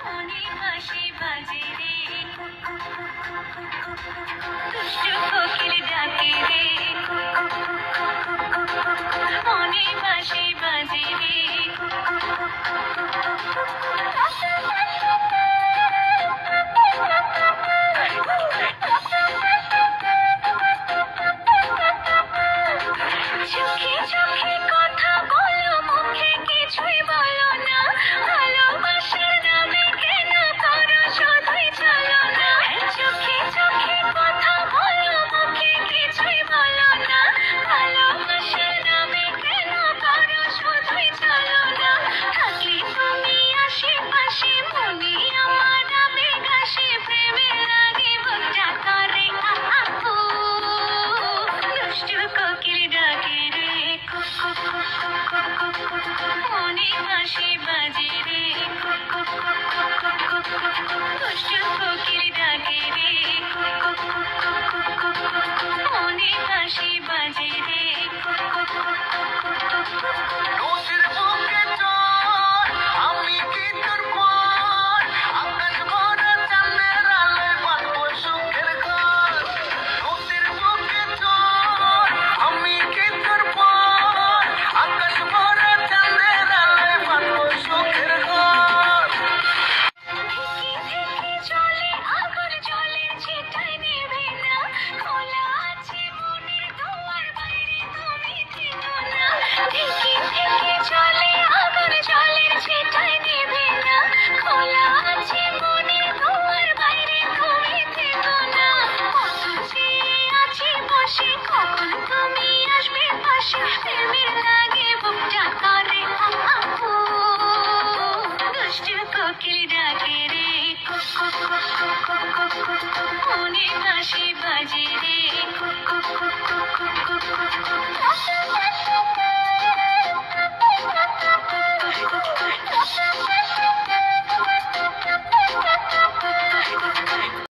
মনে হাসি বাজে রে, দুষ্টু কোকিল ডাকে রে, মনে হাসি বাজে রে। চোখে চোখে কথা বলো, মুখে কিছুই বলো না, ভালোবাসার নামে কেন করো শুধুই চলো না। চোখে চোখে কথা বলো, মুখে কিছুই বলো না, ভালোবাসার নামে কেন করো শুধুই চলো না। থাকলে তুমি আশেপাশে, মনে আমার আবেগ আসে, প্রেমে লাগে বুকটা করে আপু। দুষ্টু কোকিল ডাকে রে, মনে হাসি বাজে রে, দুষ্টু কোকিল ডাকে রে, মনে হাসি বাজে রে। নদীর বুকে চর, আমি কি তোর পর, আকাশ ভরা চাঁদের আলোয় বাঁধবো সুখের ঘর। নদীর বুকে চর, আমি কি তোর পর, আকাশ ভরা চাঁদের আলোয় বাঁধবো সুখের ঘর। থেকে থেকে চলে আগুন, জলের ছিটায় নেবে না, খোলা আছে মনের দুয়ার, বাইরে তুমি থেকো না। থেকে থেকে চলে আগুন, জলের ছিটায় নেবে না, খোলা আছে মনের দুয়ার, বাইরে তুমি থেকো না। কত চেয়ে আছি বসে, কখন তুমি আসবে পাশে, প্রেমের লাগে বুকটা করে আপু। দুষ্টু কোকিল ডাকে রে, মনে হাসি বাজে রে।